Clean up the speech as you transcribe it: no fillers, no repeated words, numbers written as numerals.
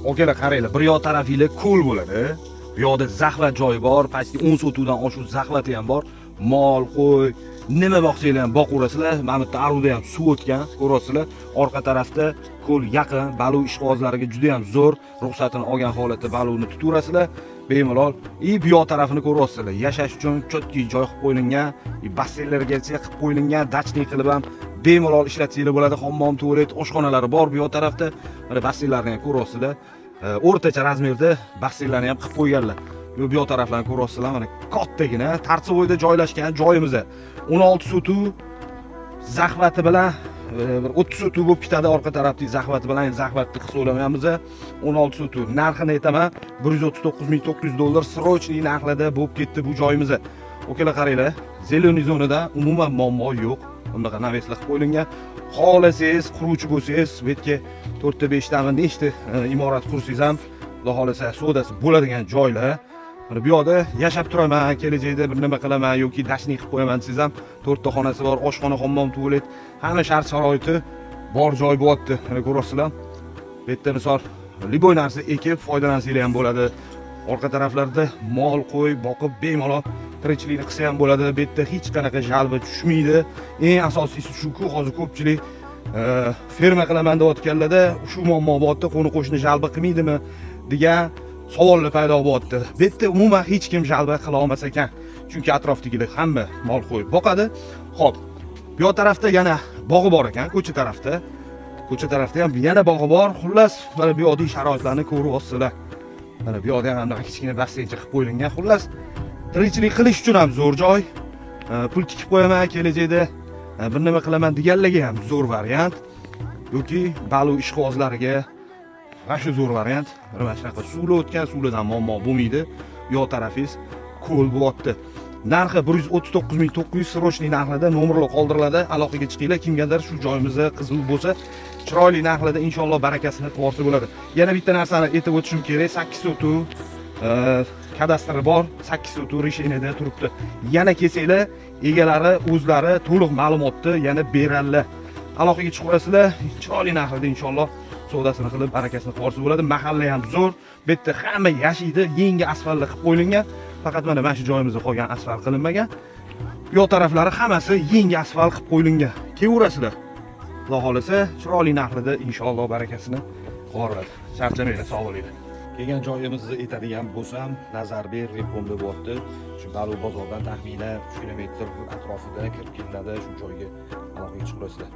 Okalar qaranglar, bir yoq tarafingiz ko'l bo'ladi. Bu yoqda zaxvat joyi bor, pastki 10 sotuvdan oshiq zaxvati ham bor. Mol, qo'y, nima boqsanglar ham boqaverasizlar. Mana bu aruda ham suv o'tgan, ko'rasizlar. Orqa tarafda ko'l yaqin, baluv ishqibozlariga juda ham zo'r. Ruxsatini olgan holatda baluvni tutaverasizlar. Bemalol. Bu yoq tarafini ko'rasizlar. Yashash uchun chotki joy qilib qo'yilgan, basseynlargacha qilib qo'yilgan, dachnik qilib ham bemalol ishlatsanglar bo'ladi. Hammom, tualet, oshxonalari bor bu yoq tarafda. Mana basseynlarni ham ko'rasizlar. O'rtacha razmerda basseynlarni ham qilib qo'yganlar. Bu yoq taraflarni ko'rasizlar, mana kattagina Tarsovoyda joylashgan joyimiz. 16 sotuv zaxvati bilan 30 sotuv bo'lib ketadi orqa tarafdagi zaxvati bilan, zaxvatni hisoblamaymiz. 16 sotuv. Narxini aytaman, $139,900 срочный narxlarda bo'lib ketdi bu joyimiz. Okalar qaranglar, zeleniy zonada umuman muammo yo'q. Bundaqa naveslar qilib qo'yilgan. Xohlasangiz quruvchi bo'lsangiz, bu yerga 4 ta 5 tami nechta imorat qursangiz ham, xudo xolasa sodasi bo'ladigan joylar. Mana bu yoqda yashab turaman, kelajakda bir nima qilaman yoki dashnik qilib qo'yaman desangiz ham 4 ta xonasi bor, oshxona, hammom, tualet, hamma shart sharoiti bor joy bo'lyapti. Mana ko'rasizlar. Bu yerda misol liboy narsa ekib foydalansanglar ham bo'ladi. Orqa taraflarda mol, qo'y boqib bemalol tirikchilikni qilsa ham bo'ladi. Bu yerda hech qanaqa jalba tushmaydi. Eng asosiysi shuki, hozir ko'pchilik ferma qilaman deyotganlarda shu muammo bo'lyapti, qo'ni-qo'shni jalba qilmaydimi degan savollar paydo bo'lyapti. Bu yerda umuman hech kim jalba qila olmas ekan. Chunki atrofdagilar hamma mol qo'yib boqadi. Xo'p, bu yoq tarafda yana bog'i bor ekan, ko'cha tarafda. Ko'cha tarafda ham yana bog'i bor. Xullas, mana bu yoqdagi sharoitlarni ko'ryapsizlar. Mana bu yoqda ham kichkina basseyncha qilib qo'yilgan. Xullas, tirikchilik qilish uchun ham zo'r joy. Pul tikib qo'yaman, kelajakda bir nima qilaman deganlarga ham zo'r variant. Yoki baluv ishqibozlariga va shu zo'r variant. Mana shunaqa suvlar o'tgan, suvlardan muammo bo'lmaydi. Yoq tarafingiz ko'l bo'lyapti. Narxi 139,900 срочный narxida nomerlar qoldiriladi. Aloqaga chiqinglar, kimgadir shu joyimizda qiziq bo'lsa, chiroyli narxlarda inshaalloh barakasini qilsa bo'ladi. Yana bitta narsani aytib o'tishim kerak, 8 sotuv kadastri bor, 8 sotuv resheniyada turibdi. Yana kelsanglar, egalari o'zlari to'liq ma'lumotni yana beradilar. Aloqaga chiqasizlar, chiroyli narxlarda inshaalloh savdosini qilib barakasini qilsa bo'ladi. Mahalla ham zo'r. Bu yerda hamma yashaydi, yangi asfaltlar qilib qo'yilgan. Faqat mana shu joyimizda qolgan asfalt qilinmagan. Yo'q taraflari hammasi yangi asfalt qilib qo'yilgan. Kelaverasizlar. Xudo xolasa, chiroyli narxlarda inshaalloh barakasini qiladi. Charchamanglar, sog' bo'linglar. Kelgan joyimizni aytadigan bo'lsam, Nazarbek Repomda bo'lyapti. Shu Baluv bozordan taxminan 3 kilometr atrofida kirib ketiladi, shu joyga aloqaga chiqasizlar.